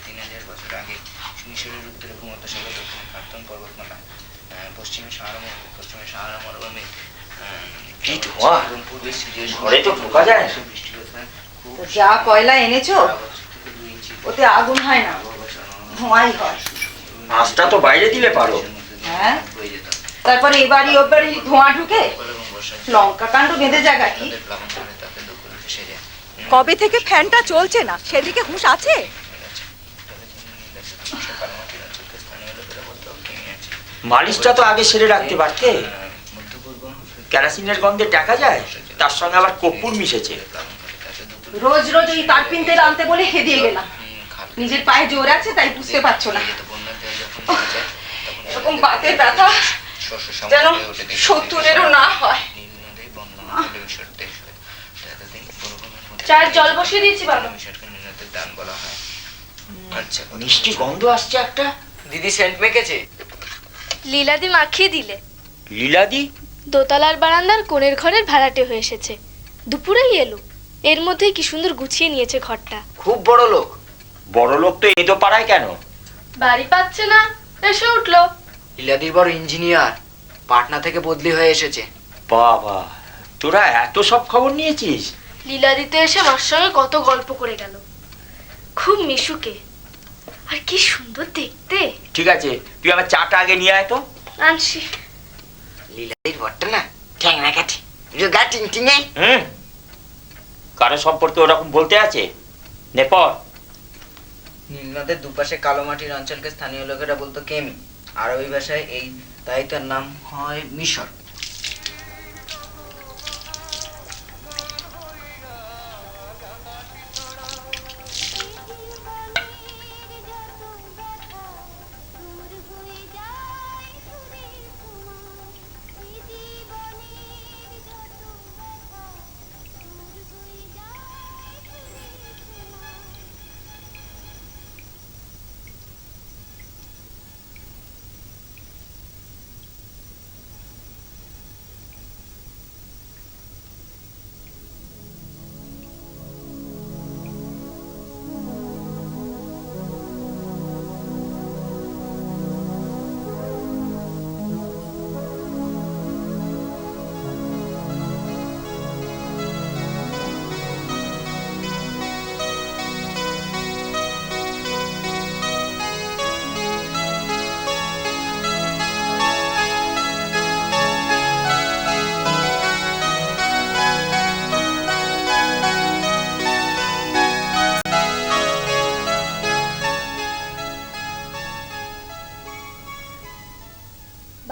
3000 বছর আগে মিশরের উত্তরে ভূমধ্যসাগর, দক্ষিণে প্রাক্তন পর্বতমালা, পশ্চিমে সাহারা মরুভূমি এবং পূর্বে সিরিয়ার যা কয়লা এনেছো ওতে আগুন হয় না, ধোঁয়াই হয়। আঁচটা তো বাইরে দিলে পারো। হ্যাঁ, তারপরে এবারই ওবারই ধোঁয়া ঢুকে লঙ্কা কাণ্ড বেঁধে জায়গা কি। কবে থেকে ফ্যানটা চলছে না সেদিকে হুঁশ আছে? মালিশটা তো আগে সেরে রাখতে পারতে। কেরাসিনের গন্ধে টাকা যায়, তার সঙ্গে আবার কর্পূর মিশেছে। রোজ রোজ ওই তারপিন তেল আনতে বলে হেদিয়ে গেলাম। নিজের পায়ে জোর আছে তাই বুঝতে পারছো না। এরকম বাতের ব্যথা যেন 70-এরও না হয়। চায়ের জল বসিয়ে দিয়েছি বাবা। মিষ্টি গন্ধ আসছে একটা। দিদি সেন্ট মেখেছে। লীলাদি মাখিয়ে দিলে। লীলাদি? দোতলার বারান্দার কোণের ঘরের ভাড়াটে হয়ে এসেছে, দুপুরেই এলো। এর মধ্যেই কি সুন্দর গুছিয়ে নিয়েছে ঘরটা। খুব বড় লোক। বড় লোক তো এতো পাড়ায় কেন? বাড়ি পাচ্ছে না, এসে উঠলো। লীলাদির বড় ইঞ্জিনিয়ার, পাটনা থেকে বদলি হয়ে এসেছে। বাবা, তোরা এত সব খবর নিয়েছিস? লীলাদিতে এসে মার সঙ্গে কত গল্প করে গেল। খুব মিশুকে, আর কি সুন্দর দেখতে। ঠিক আছে, তুই আমার চাটা আগে নিয়ে আয় তো। আনছি। লীলাদির বরটা না ঠ্যাংরা কাঠি, রোগা টিংটিঙে। কারো সম্পর্কে ওরকম বলতে আছে? নেপর নীলনদের দুপাশে কালো মাটির অঞ্চলকে স্থানীয় লোকেরা বলতো কেমি। আরবি ভাষায় এই তাই তার নাম হয় মিশর।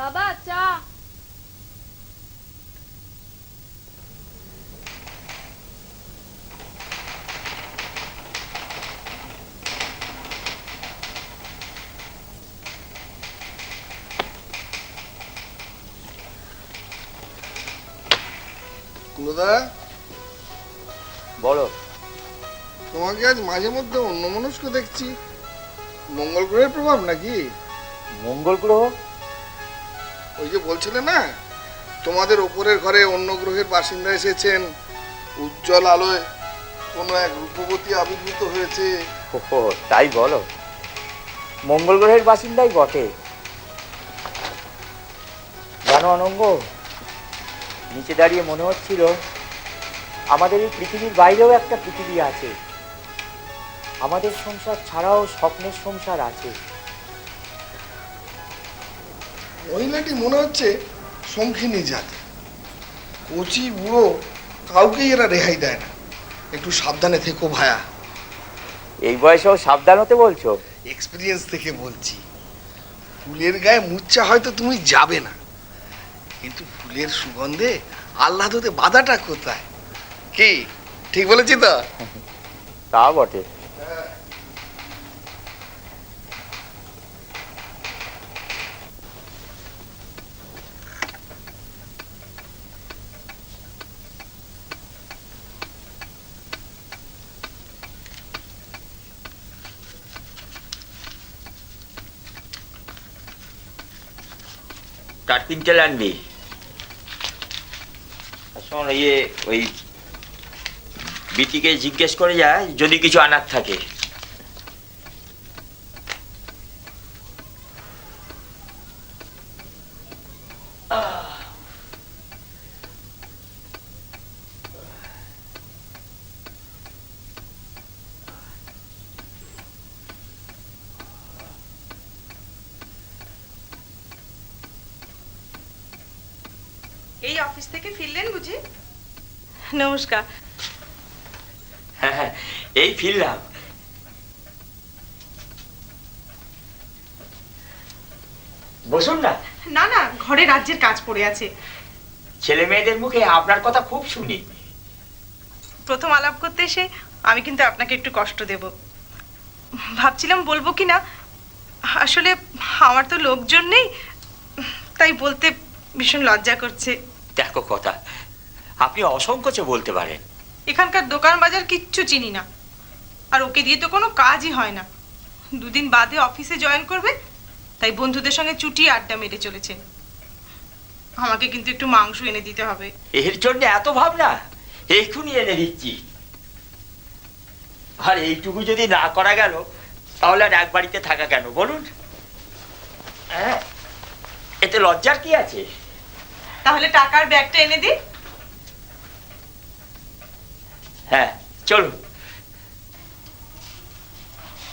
বাবা চা। কুলদা, বলো। তোমাকে আজ মাঝে মধ্যে অন্যমনস্ক দেখছি। মঙ্গল গ্রহের প্রভাব নাকি? মঙ্গল গ্রহ? ওই যে বলছিলে না তোমাদের ওপরের ঘরে অন্য গ্রহের বাসিন্দা এসেছেন, উজ্জ্বল আলোয় কোনো এক রূপবতী আবির্ভূত হয়েছে। ওহো, তাই বলো? মঙ্গল গ্রহের বাসিন্দাই বটে। জানো অনঙ্গ, নিচে দাঁড়িয়ে মনে হচ্ছিল আমাদের এই পৃথিবীর বাইরেও একটা পৃথিবী আছে। আমাদের সংসার ছাড়াও স্বপ্নের সংসার আছে। মহিলাটি মনে হচ্ছে শঙ্খিনী জাত, কচি বুড়ো কাউকেই এরা রেহাই দেয় না। একটু সাবধানে থেকো ভায়া। এই বয়সেও সাবধান হতে বলছো? এক্সপিরিয়েন্স থেকে বলছি। ফুলের গায়ে মুচ্ছা হয়তো তুমি যাবে না, কিন্তু ফুলের সুগন্ধে আহ্লাদ হতে বাধাটা কোথায়? কি ঠিক বলেছি তো? তা বটে। টাটকিন তেল আনবি। শোন, ওই বিটিকে জিজ্ঞেস করে যায় যদি কিছু আনার থাকে। অফিস থেকে ফিরলেন বুঝি? নমস্কার। হ্যাঁ, এই ফিরলাম। বসুন না। না না, ঘরে রাজ্যের কাজ পড়ে আছে। ছেলে মেয়েদের মুখে আপনার কথা খুব শুনি। প্রথম আলাপ করতে এসে আমি কিন্তু আপনাকে একটু কষ্ট দেব ভাবছিলাম, বলবো কি না। আসলে আমার তো লোকজন নেই, তাই বলতে ভীষণ লজ্জা করছে। দেখো কথা, আপনি অসংকোচে বলতে পারেন। এখানকার দোকান বাজার কিচ্ছু চিনি না, আর ওকে দিয়ে তো কোনো কাজই হয় না। দুদিন বাদে অফিসে জয়েন করবে, তাই বন্ধুদের সঙ্গে চুটিয়ে আড্ডা মেরে চলেছে। আমাকে কিন্তু একটু মাংস এনে দিতে হবে। এর জন্য এত ভাবনা? এক্ষুনি এনে দিচ্ছি। আর এইটুকু যদি না করা গেল, তাহলে আর এক বাড়িতে থাকা কেন বলুন? হ্যাঁ, এতে লজ্জার কি আছে? তাহলে টাকার ব্যাগটা এনে দিই। হ্যাঁ, চলুন।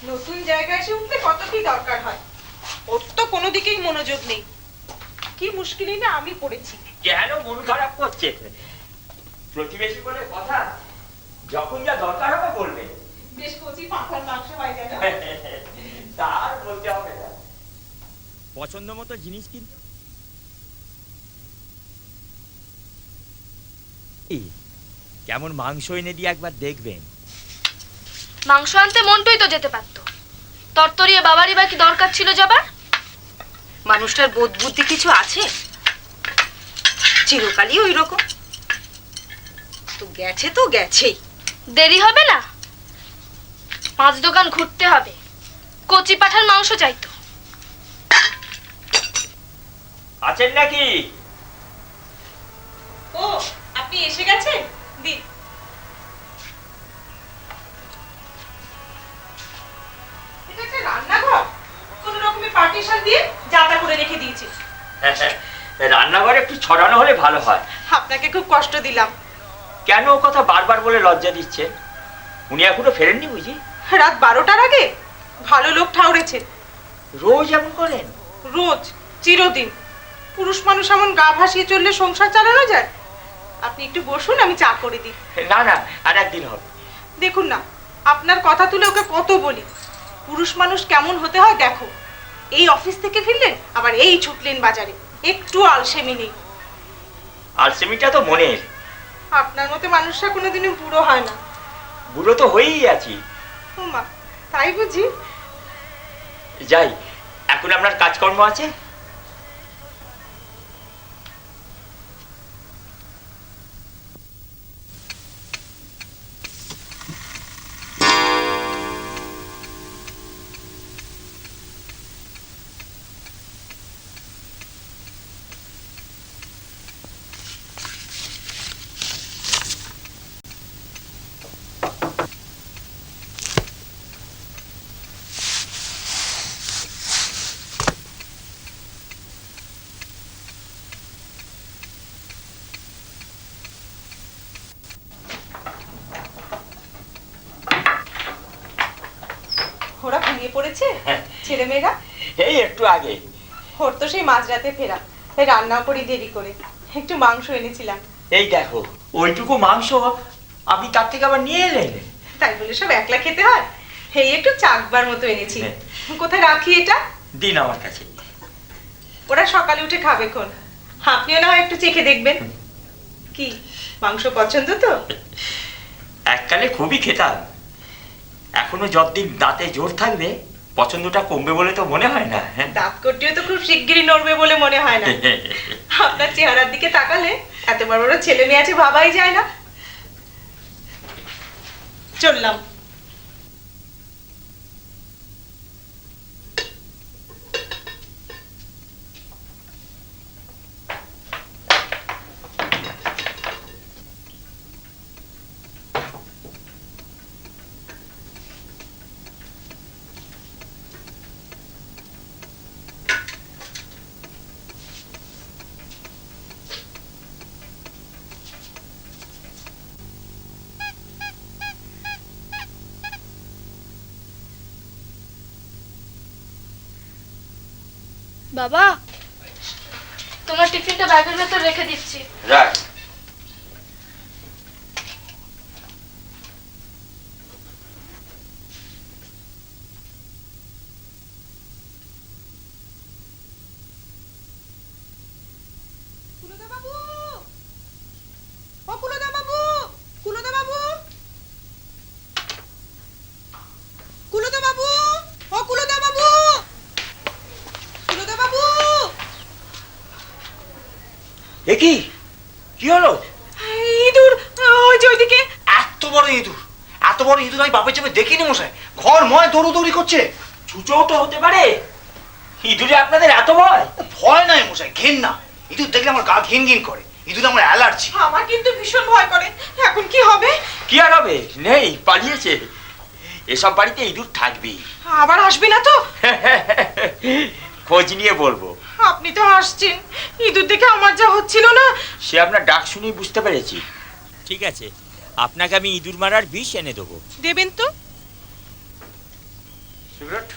নতুন জায়গায় এসে উঠলে কত কি দরকার হয়, ওর তো কোনো দিকেই মনোযোগ নেই। কি মুশকিলই না আমি পড়েছি। কেন মন খারাপ করছে? প্রতিবেশী বলে কথা, যখন যা দরকার হবে বলবে। বেশ কচি পাঁঠার মাংস হয় যেন। তার বলতে হবে না। পছন্দ মতো জিনিস কিনতে কেমন মাংস এনে দিয়ে একবার দেখবেন। মাংস আনতে মন্টুই তো যেতে পারতো, তরতরিয়ে বাবারই বা কি দরকার ছিল যাবার? মানুষটার বোধ বুদ্ধি কিছু আছে? চিরকালই ওই রকম। তো গেছে তো গেছেই। দেরি হবে না, 5 দোকান ঘুরতে হবে। কচি পাঠার মাংস চাইতো। আছেন নাকি? ও, আপনি এসে গেছেন? দিন। এটা একটা রান্নাঘর, কোন রকমের পার্টিশন দিয়ে জাতা করে রেখে দিয়েছি। রান্নাঘরে একটু ছড়ানো হলে ভালো হয়। আপনাকে খুব কষ্ট দিলাম। কেন ও কথা বারবার বলে লজ্জা দিচ্ছেন? উনি এখনো ফেরেননি বুঝি? রাত 12টার আগে ভালো লোক ঠাউরেছে। রোজ এমন করেন? রোজ, চিরদিন। পুরুষ মানুষ এমন গা ভাসিয়ে চললে সংসার চালানো যায়? আপনি একটু বসুন, আমি চা করে দিই। না না, আর একদিন হবে। দেখুন না, আপনার কথা তুলে ওকে কত বলি, পুরুষ মানুষ কেমন হতে হয় দেখো। এই অফিস থেকে ফিরলেন, আবার এই ছুটলেন বাজারে, একটু আলসেমি নেই। আলসেমিটা তো মনের। আপনার মতো মানুষরা কোনোদিনও বুড়ো হয় না। বুড়ো তো হয়েই আছি। ও মা, তাই বুঝি? যাই, এখন আপনার কাজকর্ম আছে। ওরা ঘুমিয়ে পড়েছে ছেলে মেয়েরা? এই একটু আগে। ওর তো সেই মাঝরাতে ফেরা, তাই রান্নাও করি দেরি করে। একটু মাংস এনেছিলাম। এই দেখো, ওইটুকু মাংস আপনি তার থেকে আবার নিয়ে এলেন? তাই বলে সব একলা খেতে হয়? এই একটু চাকবার মতো এনেছি। কোথায় রাখি এটা? দিন আমার কাছে। ওরা সকালে উঠে খাবে কোন, আপনিও না হয় একটু চেখে দেখবেন। কি মাংস পছন্দ তো? এককালে খুবই খেতাম, এখনো যতদিন দাঁতে জোর থাকবে পছন্দটা কমবে বলে তো মনে হয় না। দাঁত কটিও তো খুব শিগগিরই নড়বে বলে মনে হয় না। আপনার চেহারার দিকে তাকালে এত বড় বড় ছেলে মেয়ে আছে ভাবাই যায় না। চললাম। বাবা, তোমার টিফিনটা ব্যাগের ভেতর রেখে দিচ্ছি। রাখ। কুলদা বাবু, ও কুলদা বাবু, কুলদা বাবু, কুলদা বাবু, ও কুলদা বাবু, কুলদা বাবু। এ কি কি হলো? ইঁদুর ওই যে ওইদিকে। এত বড় ইঁদুর, এত বড় ইঁদুর আমি বাপের চেপে দেখিনি মশাই। ঘর ময় দৌড়ি করছে। চুচোও তো হতে পারে। ইঁদুরে আপনাদের এত ভয়? ভয় নাই মশাই, ঘেন্না। ইঁদুর দেখলে আমার গা ঘিন ঘিন করে। ইঁদুর আমার অ্যালার্জি। আমার কিন্তু ভীষণ ভয় করে। এখন কি হবে? কি আর হবে? নেই, পালিয়েছে। এসব বাড়িতে ইঁদুর থাকবেই। আবার আসবে না তো? খোঁজ নিয়ে বলবো। আপনি তো হাসছেন, ইঁদুর দেখে আমার যা হচ্ছিল না। সে আপনার ডাক শুনেই বুঝতে পেরেছি। ঠিক আছে, আপনাকে আমি ইঁদুর মারার বিষ এনে দেবো। দেবেন তো? সিগারেট?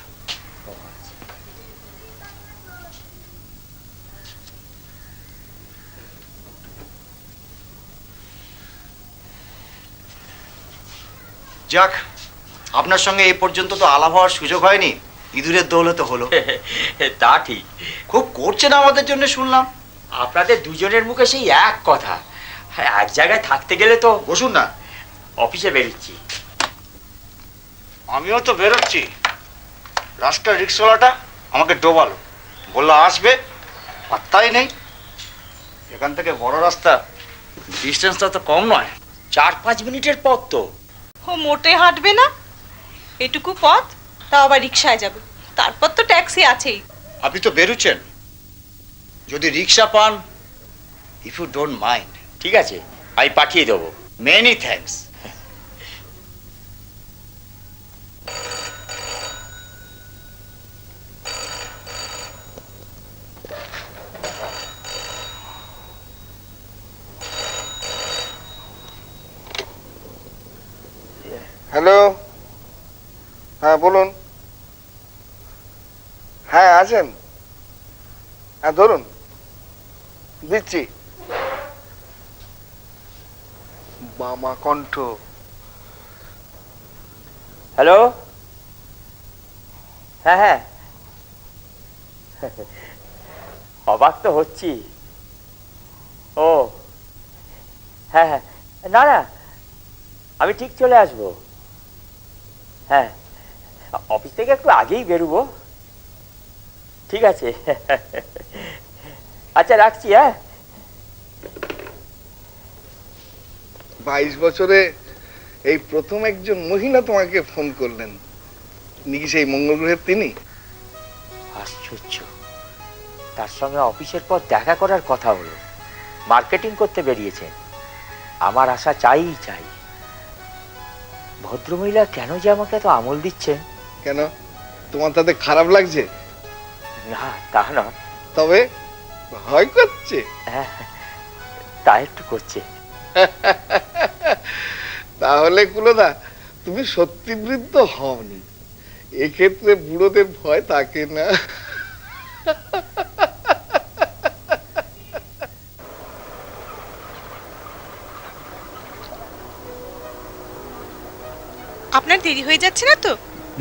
যাক, আপনার সঙ্গে এই পর্যন্ত তো আলাপ হওয়ার সুযোগ হয়নি, ইঁদুরের দৌলতে হলো। তা ঠিক। খুব করছেন আমাদের জন্য শুনলাম। আপনাদের দুজনের মুখে সেই এক কথা। এক জায়গায় থাকতে গেলে তো। বসুন না। অফিসে বেরোচ্ছি। আমিও তো বেরোচ্ছি। রাস্তার রিক্সাওয়ালাটা আমাকে ডোবালো, বললো আসবে, পাত্তাই নেই। এখান থেকে বড় রাস্তা, ডিস্টেন্সটা তো কম নয়। 4-5 মিনিটের পথ তো। ও মোটে হাঁটবে না, এটুকু পথ, তাও আবার রিকশায় যাবে। তারপর তো ট্যাক্সি আছেই। আপনি তো বেরোচ্ছেন, যদি রিক্সা পান, ইফ ইউ ডোন্ট মাইন্ড। ঠিক আছে, আমি পাঠিয়ে দেবো। Many thanks. হ্যালো, হ্যাঁ বলুন। হ্যাঁ আছেন, হ্যাঁ ধরুন, দিচ্ছি। বামা কণ্ঠ। হ্যালো, হ্যাঁ হ্যাঁ, অবাক তো হচ্ছি। ও হ্যাঁ হ্যাঁ, না না, আমি ঠিক চলে আসবো। হ্যাঁ, অফিস থেকে একটু আগেই বেরোবো। ঠিক আছে, আচ্ছা রাখছি। হ্যাঁ, 22 বছরে এই প্রথম একজন মহিলা তোমাকে ফোন করলেন। ইনি কি সেই মঙ্গল গ্রহের তিনি? আশ্চর্য, তার সঙ্গে অফিসের পর দেখা করার কথা হলো। মার্কেটিং করতে বেরিয়েছেন। আমার আশা চাই চাই। ভদ্রমহিলা কেন যে আমাকে এত আমল দিচ্ছেন? কেন, তোমার তাতে খারাপ লাগছে? না, তা নয়। তবে ভয় করছে? হ্যাঁ, তা একটু করছে। তাহলে কুলদা, তুমি সত্যি বৃদ্ধ হওনি। এক্ষেত্রে বুড়োদের ভয় থাকে না। আপনার দেরি হয়ে যাচ্ছে না তো?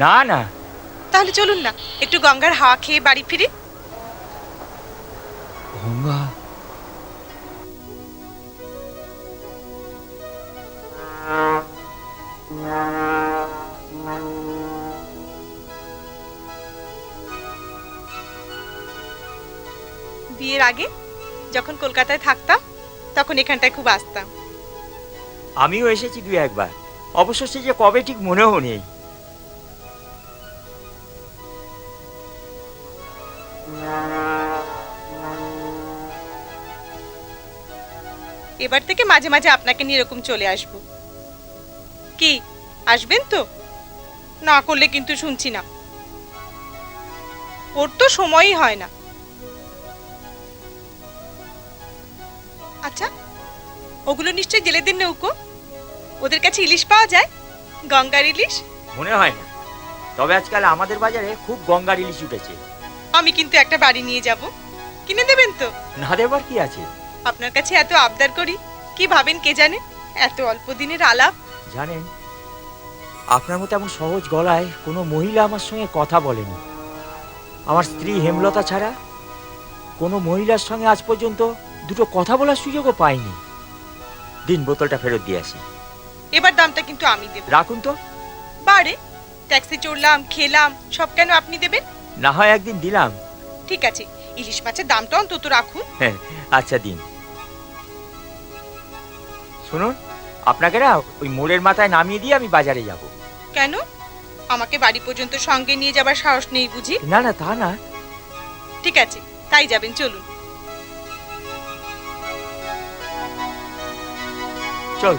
না না, তাহলে চলুন না, একটু গঙ্গার হাওয়া খেয়ে বাড়ি ফিরি। গঙ্গা? বিয়ের আগে যখন কলকাতায় থাকতাম, তখন এখানটায় খুব আসতাম। আমিও এসেছি 2-1 বার। অবশ্য সে যে কবে ঠিক মনেও নেই। এবার থেকে মাঝে মাঝে আপনাকে নিয়ে এরকম চলে আসব। কি আসবেন তো? না করলে কিন্তু শুনছি না। ওর তো সময়ই হয় না। আচ্ছা, ওগুলো নিশ্চয়ই জেলেদের নৌকো। ওদের কাছে ইলিশ পাওয়া যায়, গঙ্গার ইলিশ। মনে হয় না, তবে আজকাল আমাদের বাজারে খুব গঙ্গার ইলিশ উঠেছে। আমি কিন্তু একটা বাড়ি নিয়ে যাব। কিনে দেবেন তো? না দেবার কি আছে? আপনার কাছে এত আবদার করি, কি ভাবেন কে জানে? এত অল্প দিনের আলাপ। জানেন, আপনার মতো এমন সহজ গলায় কোনো মহিলা আমার সঙ্গে কথা বলেনি। আমার স্ত্রী হেমলতা ছাড়া কোনো মহিলার সঙ্গে আজ পর্যন্ত দুটো কথা বলার সুযোগও পাইনি। দিন, বোতলটা ফেরত দিয়ে আসি। এবার দামটা কিন্তু আমি দেব। রাখুন তো। বারে, ট্যাক্সি চড়লাম, খেলাম, সব কেন আপনি দেবেন? না হয় একদিন দিলাম। ঠিক আছে, ইলিশ মাছের দামটা অন্তত রাখুন। হ্যাঁ, আচ্ছা দিন। শুনুন, আপনাকে না ওই মোড়ের মাথায় নামিয়ে দিয়ে আমি বাজারে যাব। কেন? আমাকে বাড়ি পর্যন্ত সঙ্গে নিয়ে যাবার সাহস নেই বুঝি? না না, তা না। ঠিক আছে, তাই যাবেন, চলুন। চল।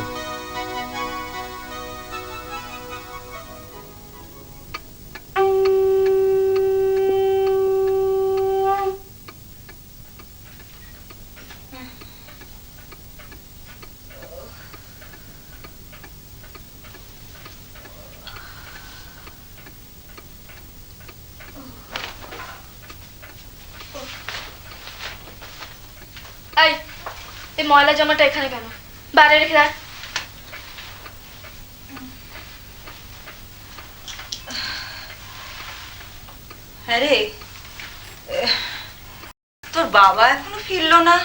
এই, এই ময়লা জামাটা এখানে কেন? বাইরে রেখে দেয়। হ্যাঁ রে, তোর বাবা এখনো ফিরলো না?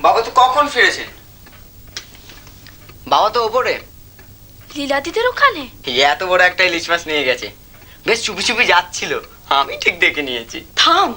বাবা তো কখন ফিরেছেন? বাবা তো ওপরে। লীলাদিদের ওখানে? এত বড় একটা ইলিশ মাছ নিয়ে গেছে। বেশ চুপি চুপি যাচ্ছিল, আমি ঠিক দেখে নিয়েছি। থাম।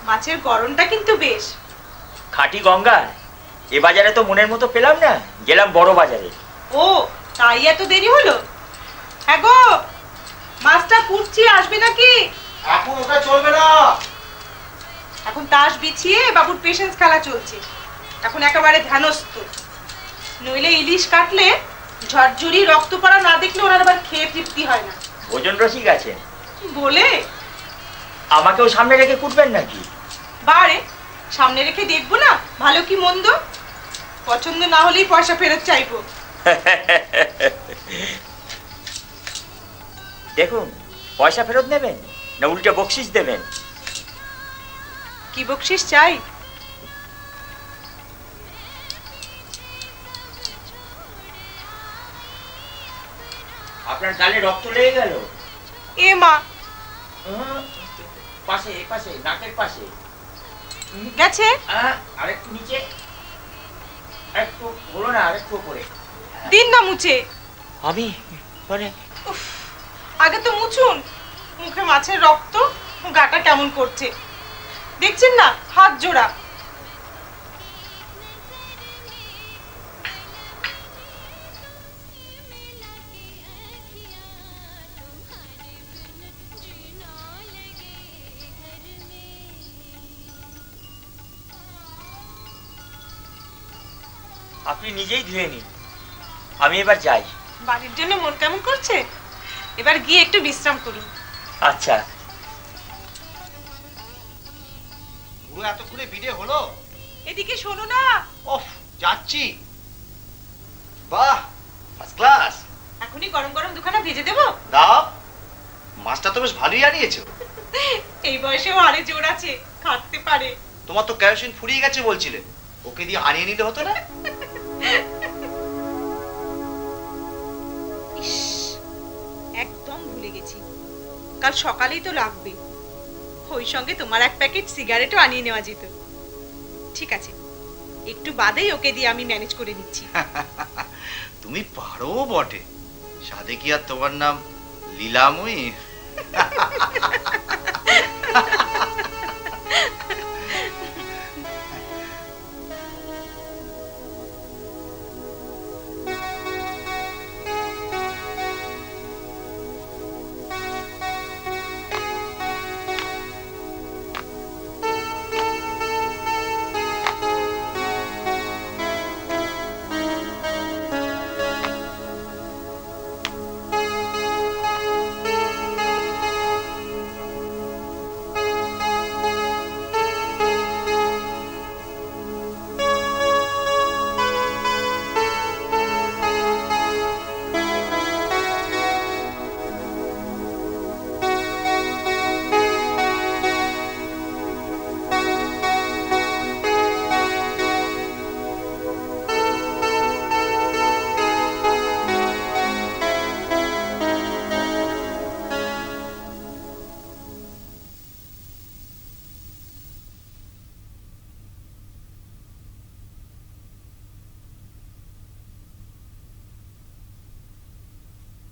মাছের গড়নটা কিন্তু বেশ। খাঁটি গঙ্গার। এ বাজারে তো মনের মতো পেলাম না, গেলাম বড় বাজারে। ও, তাই এত দেরি হলো? হ্যাঁ গো, মাছটা ফুটছি, আসবে নাকি? এখন ওটা চলবে না। এখন তাস বিছিয়ে বাবুর পেশেন্স খেলা চলছে, এখন একেবারে ধ্যানস্থ। নইলে ইলিশ কাটলে ঝরঝরি রক্ত পড়া না দেখলে ওনার আবার খেয়ে তৃপ্তি হয় না। ভোজন রসিক আছেন বলে আমাকেও সামনে রেখে কুটবেন নাকি? বারে, সামনে রেখে দেখবো না ভালো কি মন্দ? পছন্দ না হলেই পয়সা ফেরত চাইবো। দেখুন, পয়সা ফেরত নেবেন না উল্টে বকশিস দেবেন? কি বকশিস চাই? আপনার গালে রক্ত লেগে গেল। এ মা, পাশে পাশে নাকের পাশে। গেছে? আরেকটু নিচে, একটু হলো না, আরেকটু উপরে। দিন না মুছে। আমি মানে উফ, আগে তো মুছুন। মুখে মাছের রক্ত, গাটা কেমন করছে দেখছেন না? হাত জোড়া। আপনি নিজেই ধুয়ে নিন, আমি এবার যাই। বাড়ির জন্য মন কেমন করছে? এবার গিয়ে একটু বিশ্রাম করুন। আচ্ছা। পুরো এতক্ষণে বিদে হলো? এদিকে শোনো না। ওফ, যাচ্ছি। বাহ, ফার্স্ট ক্লাস। এখনই গরম গরম দুখানা ভেজে দেবো। দাও। মাছটা তো বেশ ভালোই আনিয়েছো। এই বয়সেও আরে জোর আছে, খাটতে পারে। তোমার তো কেরোসিন ফুরিয়ে গেছে বলছিলে, ওকে দিয়ে আনিয়ে নিলে হতো না? ইস, একদম ভুলে গেছি, কাল সকালেই তো লাগবে। ওই সঙ্গে তোমার এক প্যাকেট সিগারেটও আনিয়ে নেওয়া যেত। ঠিক আছে, একটু বাদেই ওকে দিয়ে আমি ম্যানেজ করে নিচ্ছি। তুমি পারো বটে। সাধে কি আর তোমার নাম লীলাময়ী?